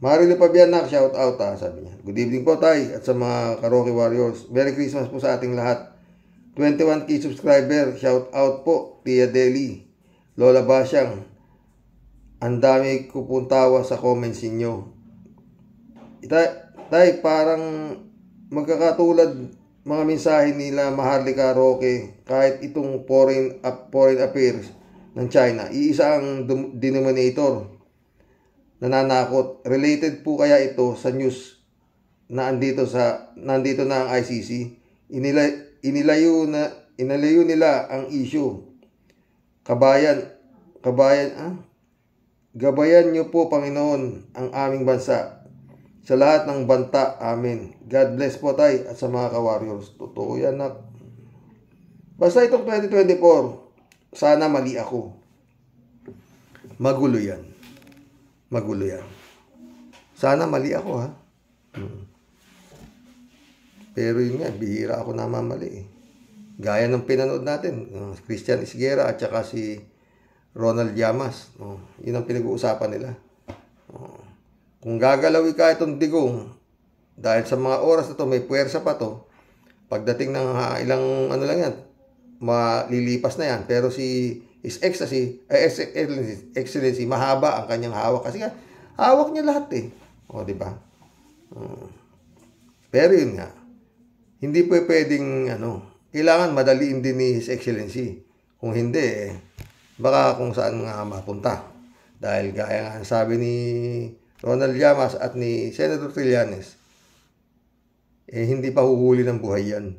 A: Marilo Pabianak, shout out sabi niya. Good evening po tay at sa mga Karoke Warriors. Merry Christmas po sa ating lahat. 21k subscriber, shout out po Tia Deli, Lola Basyang. Ang dami ko pong tawa sa comments niyo. Tay, parang magkakatulad mga mensahe nila Maharlika Roque kahit itong foreign affairs ng China. Iisa ang denominator. Nananakot. Related po kaya ito sa news na nandito na ang ICC. Inilayo nila ang issue. Gabayan niyo po, Panginoon, ang aming bansa sa lahat ng banta. Amen. God bless po tay at sa mga ka-warriors. Totoo yan, nak. Basta itong 2024, sana mali ako. Magulo yan. Sana mali ako, ha. Pero yun nga, bihira ako namamali. Gaya ng pinanood natin, Christian Isguera at saka si Ronald Llamas. Yun ang pinag-uusapan nila. Kung gagalawi ka itong digong, dahil sa mga oras na to, may puwersa pa to, pagdating ng ilang malilipas na yan. Pero si His Excellency, mahaba ang kanyang hawak. Kasi nga, hawak niya lahat di ba? Pero yun nga, hindi po pwedeng, kailangan madaliin din ni His Excellency. Kung hindi, baka kung saan nga mapunta. Dahil gaya nga sabi ni Ronald Llamas at ni Senator Trillanes, hindi pa huhuli ng buhay yan.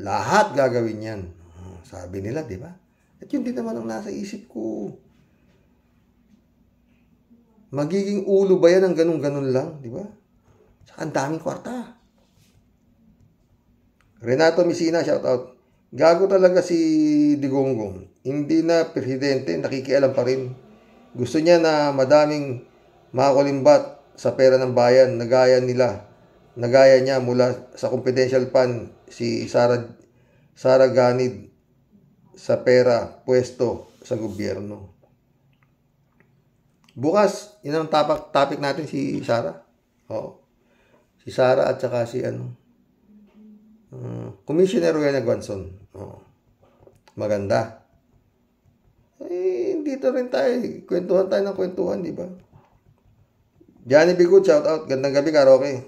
A: Lahat gagawin yan. Sabi nila, di ba? At yun din naman ang nasa isip ko. Magiging ulo ba yan ng ganun-ganun lang, di ba? Saka ang daming kwarta. Renato Messina, shout out. Gago talaga si Digongong. Hindi na presidente, nakikialam pa rin. Gusto niya na madaming makakulimbat sa pera ng bayan, nagaya niya mula sa confidential fund si Sara Ganid sa pera pwesto sa gobyerno. Bukas, yun ang topic natin si Sara. Oo. Si Sara at saka si Commissioner Rowena Guanzon. Oo. Maganda. Dito rin tayo. Kwentuhan tayo ng kwentuhan, di ba? Johnny Bigot, shout out. Gandang gabi ka, Rocky.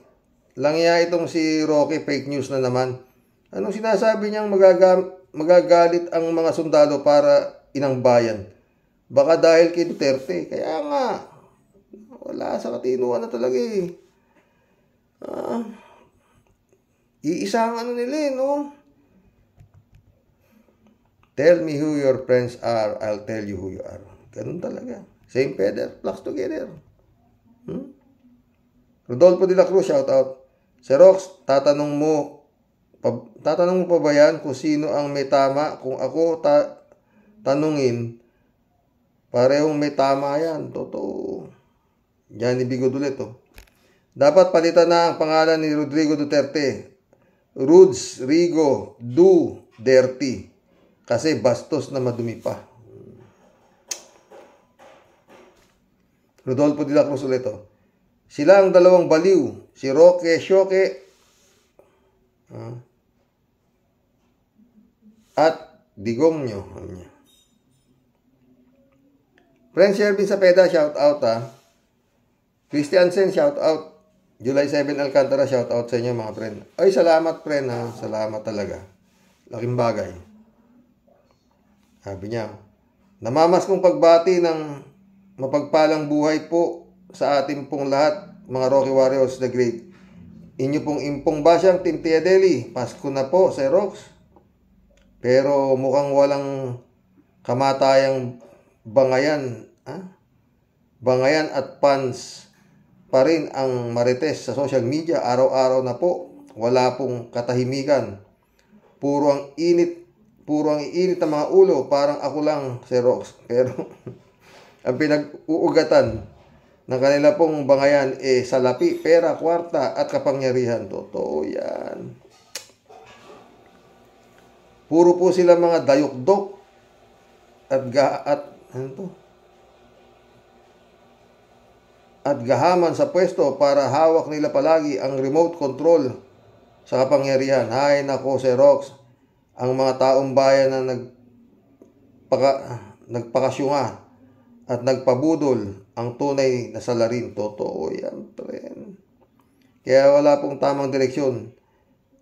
A: Langya itong si Rocky, fake news na naman. Anong sinasabi niyang magagalit ang mga sundalo para inang bayan? Baka dahil kay Duterte. Kaya nga, wala sa katinuan na talaga eh. Iisang nila no? Tell me who your friends are, I'll tell you who you are. Ganun talaga. Same feather, flocks together. Rodolfo de la Cruz, shout out. Sir Rox, tatanong mo pa ba yan kung sino ang may tama? Kung ako tanungin, parehong may tama yan. Totoo. Yan, ibigod ulit, Dapat palitan na ang pangalan ni Rodrigo Duterte. Rudes, Rigo, Dirty. Kasi bastos na madumi pa. Rodolfo de la Cruz ulit, Sila ang dalawang baliw. Si Roque Shoque at Digongyo. Friend Shervin Sapeda, shout out Christiansen, shout out. July 7 Alcantara, shout out sa inyo mga friend. Ay, salamat friend Salamat talaga. Laking bagay. Sabi niya, namamas kong pagbati ng mapagpalang buhay po sa ating pong lahat, mga Rocky Warriors the Great. Inyo pong impong basyang Team Tiadeli. Pasko na po, Sir Rox. Pero mukhang walang kamatayang bangayan at fans pa rin ang marites sa social media. Araw-araw na po. Wala pong katahimikan. Puro ang iinit ng mga ulo. Parang ako lang, Sir Rox. Pero ang pinag-uugatan ng kanila pong bangayan salapi, pera, kwarta at kapangyarihan. Totoo yan. Puro po sila mga dayukdok at gahaman sa pwesto para hawak nila palagi ang remote control sa kapangyarihan. Hay nako, Sir Rox, ang mga taong bayan na nagpakasyunga at nagpabudol ang tunay na salarin. Totoo yan, friend. Kaya wala pong tamang direksyon.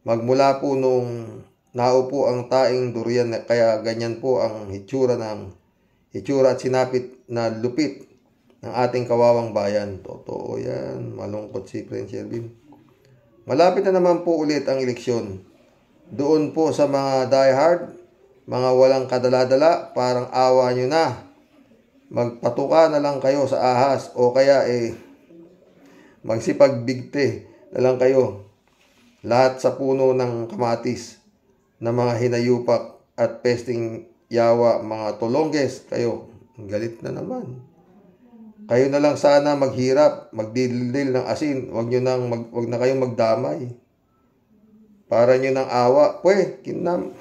A: Magmula po nung naupo ang taing durian, kaya ganyan po ang hitsura at sinapit na lupit ng ating kawawang bayan. Totoo yan. Malungkot si Prince Shervin. Malapit na naman po ulit ang eleksyon. Doon po sa mga diehard, mga walang kadala-dala, parang awa nyo na. Magpatuka na lang kayo sa ahas o kaya magsipagbigte na lang kayo. Lahat sa puno ng kamatis na mga hinayupak at pesting yawa, mga tolongges kayo. Galit na naman. Kayo na lang sana maghirap, magdildil ng asin. Wag na kayong magdamay. Para nyo ng awa. Kinam.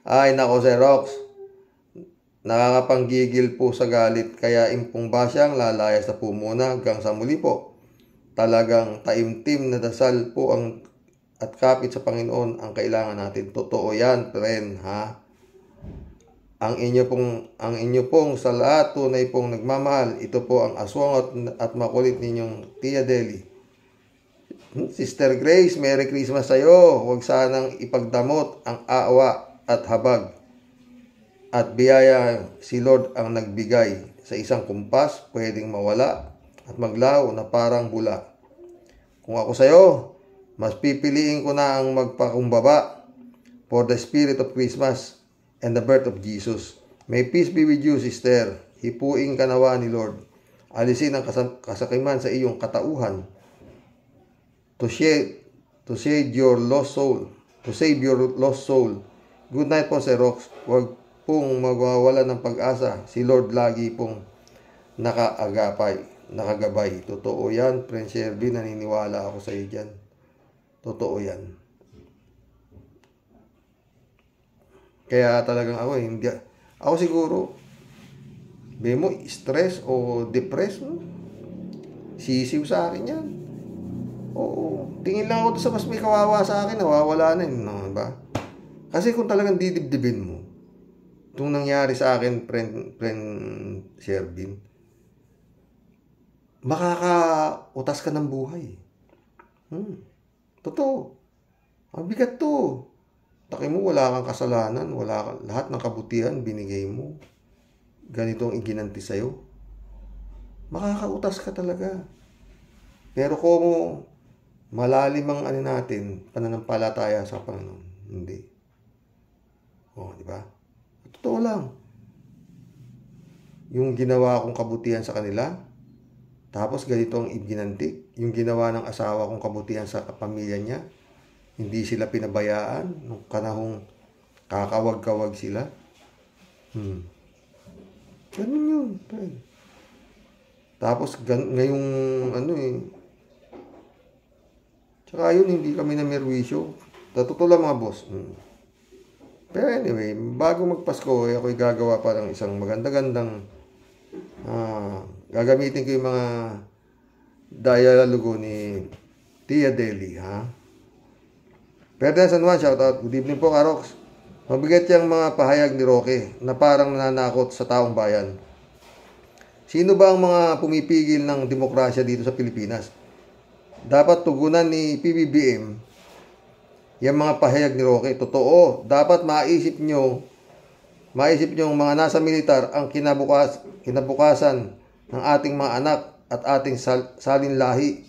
A: Ay nako, Sir Rox. Nakakapanggigil po sa galit, kaya impong basyang lalaya sa po muna hanggang sa muli po. Talagang taimtim na dasal po at kapit sa Panginoon ang kailangan natin. Totoo yan, friend, Ang inyo pong sa lahat tunay pong nagmamahal. Ito po ang aswang at makulit ninyong Tia Deli. Sister Grace, Merry Christmas sa'yo. Huwag sanang ipagdamot ang awa at habag. At biyaya si Lord ang nagbigay. Sa isang kumpas, pwedeng mawala at maglaw na parang bula. Kung ako sa'yo, Mas pipiliin ko na ang magpakumbaba for the spirit of Christmas and the birth of Jesus. May peace be with you, sister. Hipuin ka nawa ni Lord. Alisin ang kasakiman sa iyong katauhan. To save your lost soul. To save your lost soul. Good night po, Sir Rox. Huwag pong magwawala ng pag-asa. Si Lord lagi pong nakagabay. Totoo yan, Prince Shervin. Naniniwala ako sa iyo dyan. Totoo yan. Kaya talagang ako siguro, mo stress o depressed, no? Sisiw sa akin yan. Oo, tingin lang ako sa mas may kawawa sa akin, nawawala na yun, no? Diba? Kasi kung talagang didibdibin mo, itong nangyari sa akin, friend Shervin, makakautas ka ng buhay. Totoo. Ang bigat to. Taki mo, wala kang kasalanan, lahat ng kabutihan binigay mo. Ganito ang iginanti sa'yo. Makakautas ka talaga. Pero kung malalim ang natin, pananampalataya sa Panginoon, hindi. Di ba? Totoo lang. Yung ginawa kong kabutihan sa kanila, tapos ganito ang iginanti. Yung ginawa ng asawa kong kabutihan sa pamilya niya, hindi sila pinabayaan nung panahong kakawag-kawag sila. Ganun yun, friend. Tapos ngayong tsaka yun, hindi kami namerwisyo. Totoo lang mga boss. Pero anyway, bago magpasko, ako'y gagawa pa ng isang maganda-gandang gagamitin ko yung mga dialogo ni Tia Deli, ha? Perden San Juan, shoutout. Good evening po, Karox. Mabigat yung mga pahayag ni Roque na parang nananakot sa taong bayan. Sino ba ang mga pumipigil ng demokrasya dito sa Pilipinas? Dapat tugunan ni PBBM yung mga pahayag ni Roque. Totoo, dapat maisip nyo mga nasa militar ang kinabukasan ng ating mga anak at ating salinlahi.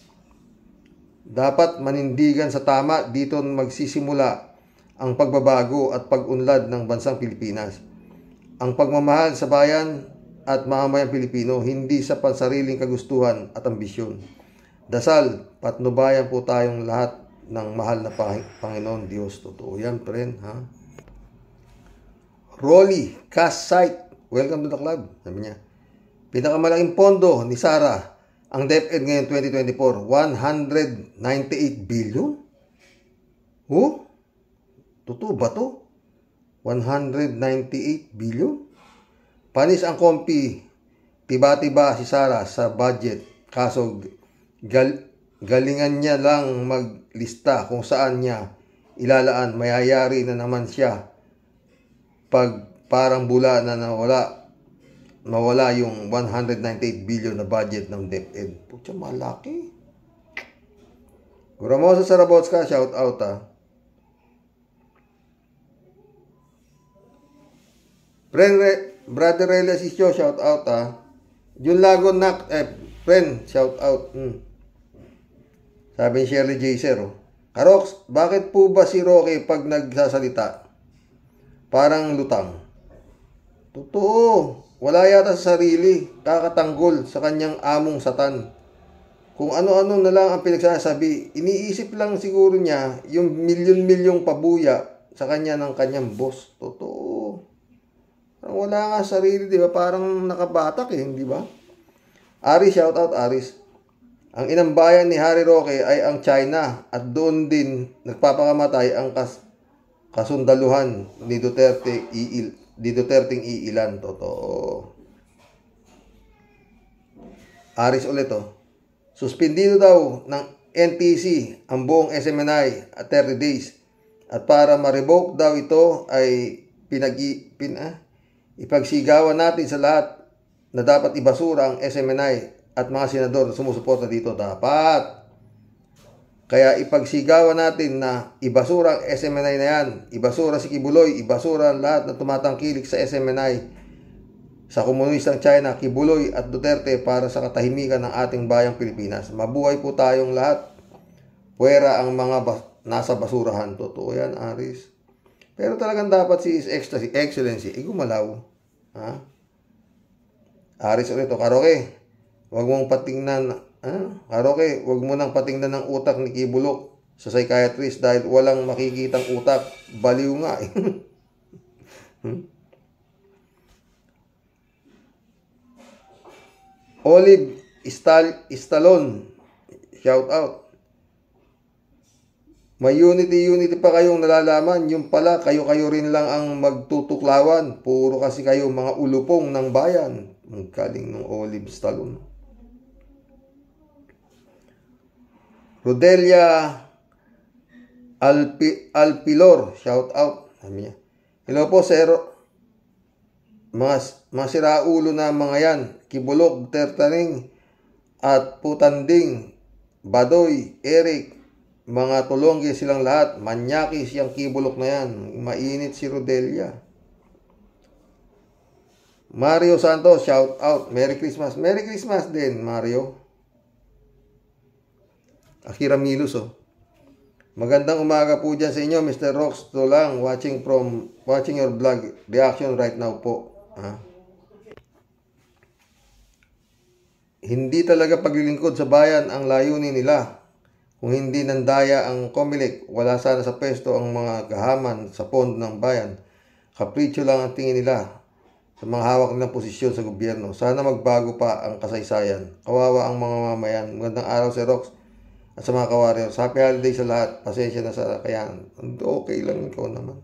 A: Dapat manindigan sa tama, dito magsisimula ang pagbabago at pag-unlad ng bansang Pilipinas. Ang pagmamahal sa bayan at mamamayang Pilipino, hindi sa pansariling kagustuhan at ambisyon. Dasal, patnubayan po tayong lahat ng mahal na Panginoon Diyos. Totoo yan, friend, ha? Rolly, Cash Site, welcome to the club. Sabi niya, pinakamalaking pondo ni Sara ang DepEd ngayon 2024, 198 billion? Totoo ba to? 198 billion? Panis ang kompi, tiba-tiba si Sara sa budget. Kaso galingan niya lang maglista kung saan niya ilalaan. Mayayari na naman siya pag parang bula na mawala yung 198 billion na budget ng DepEd. Pucha, malaki. Guramosa Sarabotska, shout out, ha. Brother Relia Sisyo, shout out, ha. Jun Lago Nak, friend, shout out. Sabi ni Shirley Jaser, Karox, bakit po ba si Roque pag nagsasalita parang lutang? Totoo, wala yata sa sarili, kakatanggol sa kanyang among Satan. Kung ano-ano na lang ang pinagsasabi, iniisip lang siguro niya yung milyon-milyong pabuya sa kanya ng kanyang boss. Totoo. Wala nga sa sarili, di ba? Parang nakabatak di ba? Aris, shout out Aris. Ang inang bayan ni Harry Roque ay ang China at doon din nagpapakamatay ang kasundaluhan ni Duterteng iilan. Totoo. Aris ulit, suspendido daw ng NTC ang buong SMNI at 30 days. At para ma-revoke daw ito ay ipagsigawan natin sa lahat na dapat ibasura ang SMNI at mga senador na sumusuporta dito. Dapat. Kaya ipagsigawan natin na ibasura ang SMNI na yan. Ibasura si Kibuloy. Ibasura ang lahat na tumatangkilik sa SMNI. Sa komunistang China, Kibuloy at Duterte para sa katahimikan ng ating bayang Pilipinas. Mabuhay po tayong lahat. puwera ang mga nasa basurahan. Totoo yan, Aris. Pero talagang dapat si His Excellency, gumalaw. Ha? Aris ulit, Karoke, wag mong patingnan, Karoke, wag mo nang patingnan ng utak ni Kibulok sa psychiatrist dahil walang makikitang utak. Baliw nga eh. Olive Stallone, shout out. May unity pa kayong nalalaman, yung pala kayo-kayo rin lang ang magtutuklawan. Puro kasi kayo mga ulupong ng bayan. Ang galing ng Olive Stallone. Rodelia Alpilor, shout out. Hello po, sir. Mga siraulo na mga yan. Kibulok, Tertaning, at Putanding, Badoy, Eric, mga tulongge silang lahat. Manyakis yung Kibulok na yan. Mainit si Rodelia. Mario Santos, shout out. Merry Christmas. Merry Christmas din, Mario. Akira Milus, Magandang umaga po dyan sa inyo, Mr. Rox. Ito lang, watching your vlog reaction right now po. Hindi talaga paglilingkod sa bayan ang layunin nila. Kung hindi nandaya ang Comelec, wala sana sa pwesto ang mga gahaman sa pondo ng bayan. Kapritsyo lang ang tingin nila sa mga hawak nilang posisyon sa gobyerno. Sana magbago pa ang kasaysayan. Kawawa ang mga mamayan. Magandang araw, Sir Rox, at sa mga kawarriors. Happy holiday sa lahat. Pasensya na sa kayan. Okay lang, ikaw naman.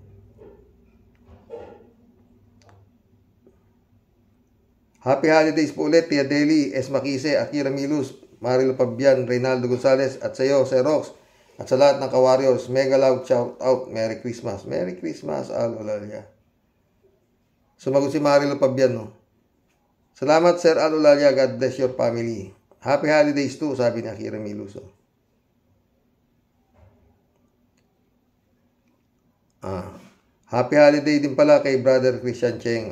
A: Happy holidays po ulit, Tia Deli, S. Makise, Akira Milus, Marilo Pabian, Reynaldo Gonzales, at sa iyo, Sir Rox, at sa lahat ng ka-warriors. Mega loud shout out. Merry Christmas. Merry Christmas, Alolalia. Sumagot si Marilo Pabian, Salamat, Sir Alolalia. God bless your family. Happy holidays too, sabi ni Akira Milus. Happy holiday din pala kay Brother Christian Cheng.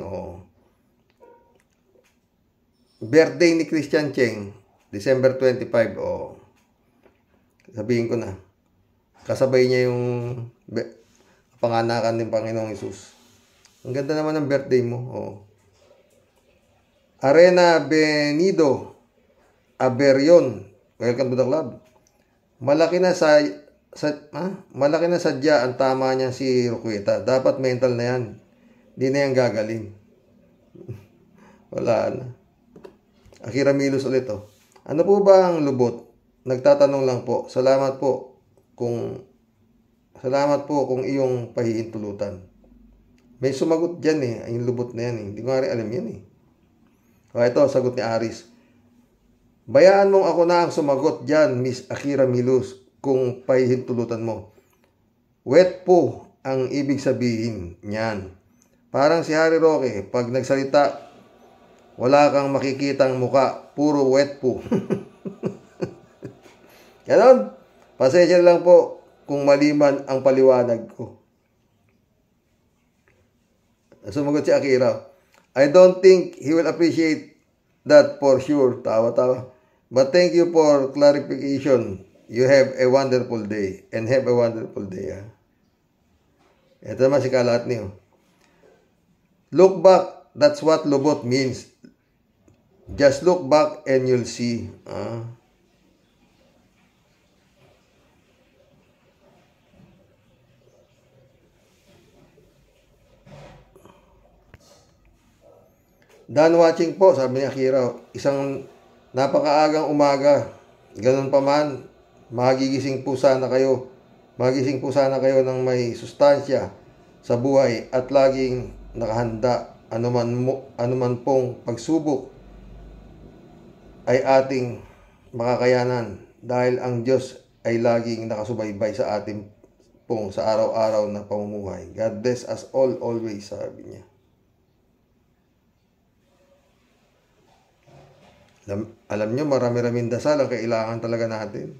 A: Birthday ni Christian Cheng, December 25. Sabihin ko na. Kasabay niya yung panganakan ng Panginoong Hesus. Ang ganda naman ng birthday mo. Arena Benido Aberion, welcome to the club. Malaki na sadya ang tama niya si Rukweta. Dapat mental na yan. Hindi na yan gagaling. Wala na. Akira Milus ulit, Ano po ba ang lubot? Nagtatanong lang po. Salamat po kung iyong pahihintulutan. May sumagot dyan yung lubot na yan Hindi ko nga rin alam yan Ito, sagot ni Aris. Bayaan mong ako na ang sumagot dyan, Miss Akira Milus, kung pahihintulutan mo. Wet po ang ibig sabihin niyan. Parang si Harry Roque, pag nagsalita, wala kang makikitang muka, puro wet po. Ganon. Pasensya lang po kung maliman ang paliwanag ko. Sumagot si Akira. I don't think he will appreciate that for sure. Tawa-tawa. But thank you for clarification. You have a wonderful day. And have a wonderful day. Ito naman si Kalatni. Look back. That's what lubot means. Just look back and you'll see. Done watching po, sabi ni Akira. Isang napakaagang umaga. Ganun pa man, magigising po sana kayo. Magising po sana kayo ng may sustansya sa buhay at laging nakahanda. Anuman pong pagsubok ay ating makakayanan dahil ang Diyos ay laging nakasubaybay sa ating sa araw-araw na pamumuhay. God bless us all always, sabi niya. Alam nyo, marami-raming dasal ang kailangan talaga natin.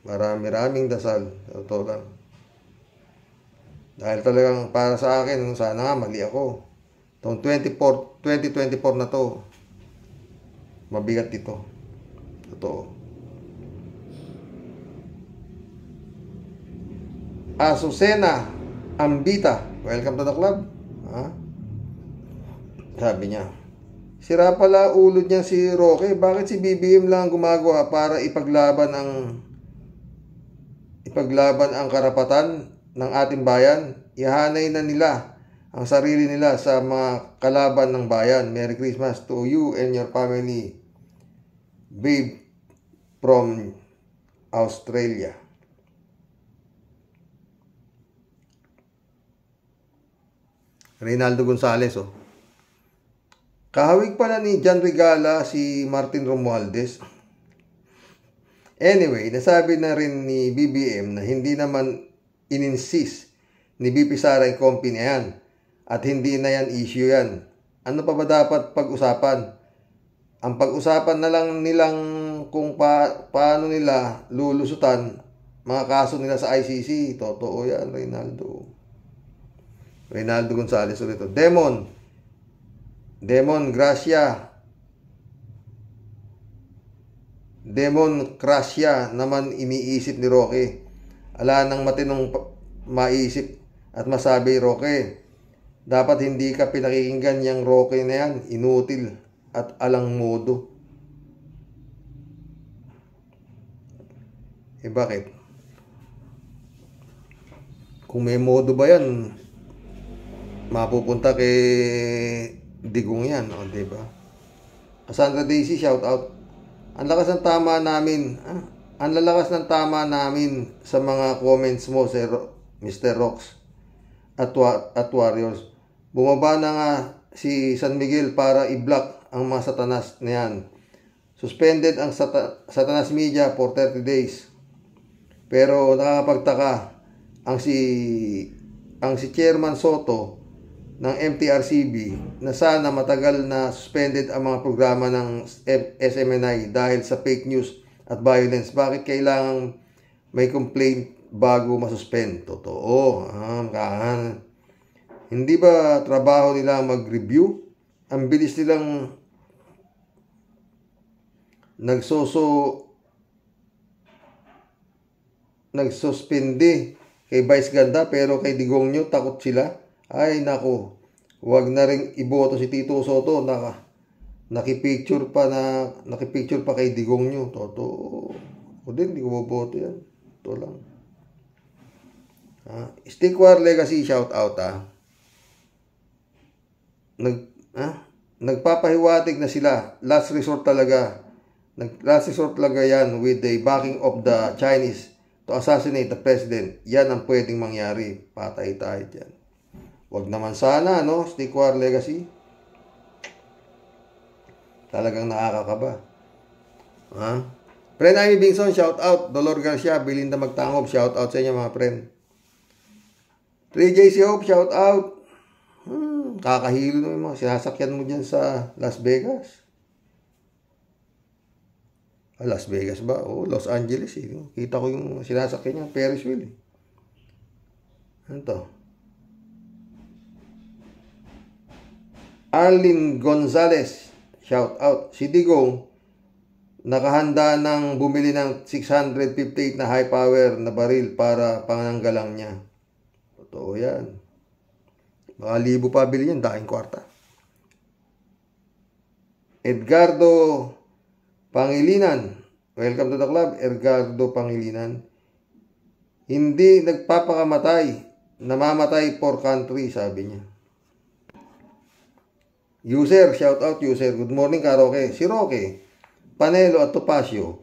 A: Marami-raming dasal. Totoo lang. Dahil talagang para sa akin, sana nga mali ako. Itong 2024 na to, mabigat ito. Totoo. Azucena Ambita, welcome to the club. Sabi niya, sira pala ulo niya si Roque. Bakit si BBM lang gumagawa para ipaglaban ang karapatan ng ating bayan? Ihanay na nila ang sarili nila sa mga kalaban ng bayan. Merry Christmas to you and your family, babe from Australia. Reynaldo Gonzales, oh. Kahawig pala ni John Regala si Martin Romualdez. Anyway, nasabi na rin ni BBM na hindi naman ininsist ni BP Sara yung company na yan. At hindi na yan issue yan. Ano pa ba dapat pag-usapan? Ang pag-usapan na lang nilang kung paano nila lulusutan mga kaso nila sa ICC. Totoo yan, Reynaldo Gonzales ulit. Demon Gracia naman iniisip ni Roque. Ala nang matinong maisip at masabi, Roque, dapat hindi ka pinakikinggan yung Roque na yan. Inutil at alang modo. Bakit? Kung may modo ba yan, mapupunta kay Digong yan, o, diba? Cassandra Daisy, shout out. Ang lakas ng tama namin. Ang lalakas ng tama namin sa mga comments mo, Sir Mr. Rox at Warriors. Bumaba na nga si San Miguel para i-block ang mga satanas na yan. Suspended ang Satanas Media for 30 days. Pero nakakapagtaka ang si Chairman Soto ng MTRCB na sana matagal na suspended ang mga programa ng SMNI dahil sa fake news at violence. Bakit kailangang may complaint bago masuspend? Totoo. Hindi ba trabaho nila mag-review? Ang bilis nilang nagsuspende kay Vice Ganda, pero kay Digong nyo takot sila. Ay nako, wag na ring iboto si Tito Soto. Nakipicture pa kay Digong nyo. Totoo. O din, di ko boboto yan. Ito lang. Stickwar Legacy, shout out. Nagpapahiwatig na sila. Last resort talaga yan with the backing of the Chinese to assassinate the president. Yan ang pwedeng mangyari. Patay tayo dyan. Wag naman sana, no? Stickwar Legacy. Talagang nakakakaba. Friend Amy Bingson, shout out. Dolor Garcia, Belinda Magtangob, shout out sa inyo mga friend. 3JC Hope, shout out. Kakahilo naman mga sinasakyan mo dyan sa Las Vegas. Las Vegas ba? Los Angeles. Kita ko yung sinasakyan niya, Ferris wheel. Ano to? Arlene Gonzales, shout out. Si Digong, nakahanda ng bumili ng 658 na high power na baril para pananggalang niya. Totoo yan. Mga libo pa bilhin yan, daing kwarta. Edgardo Pangilinan, welcome to the club. Edgardo Pangilinan, hindi nagpapakamatay, namamatay for country, sabi niya. User, shout out user. Good morning ka, Roque. Si Roque, Panelo at Topacio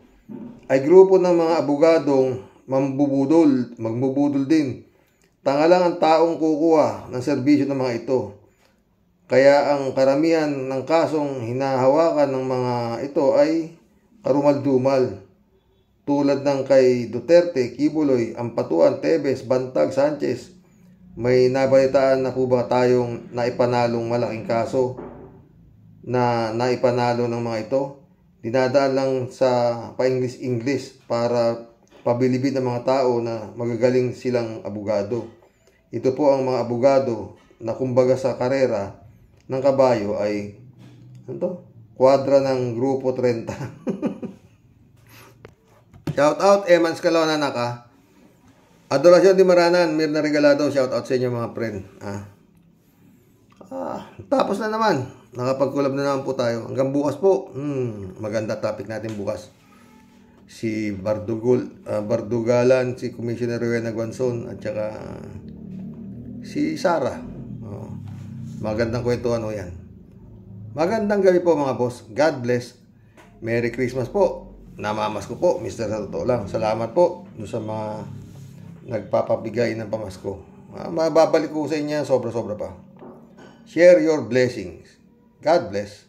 A: ay grupo ng mga abogadong magbubudol din. Tanga lang ang taong kukuha ng serbisyo ng mga ito. Kaya ang karamihan ng kasong hinahawakan ng mga ito ay karumal-dumal. Tulad ng kay Duterte, Kibuloy, Ampatuan, Tebes, Bantag, Sanchez. May nabalitaan na po ba tayong naipanalong malaking kaso na naipanalo ng mga ito? Dinadaan lang sa pa-English para pabilibid ng mga tao na magagaling silang abogado. Ito po ang mga abogado na kumbaga sa karera ng kabayo ay kwadra ng Grupo 30. Shout out Emans Calona Naka. Adorasyon di Maranan, Mirna Regalado, shout out sa inyo mga friend. Tapos na naman. Nakapag-collab na naman po tayo. Hanggang bukas po. Maganda topic natin bukas. Si Bardugalan, si Commissioner Rowena Guanzon, at saka si Sara. Magandang kwento yan. Magandang gabi po mga boss. God bless. Merry Christmas po. Namamas ko po, Mr. Sa totoo lang. Salamat po sa mga nagpapabigay ng pamasko. Mababalik ko sa inyo sobra-sobra pa. Share your blessings. God bless.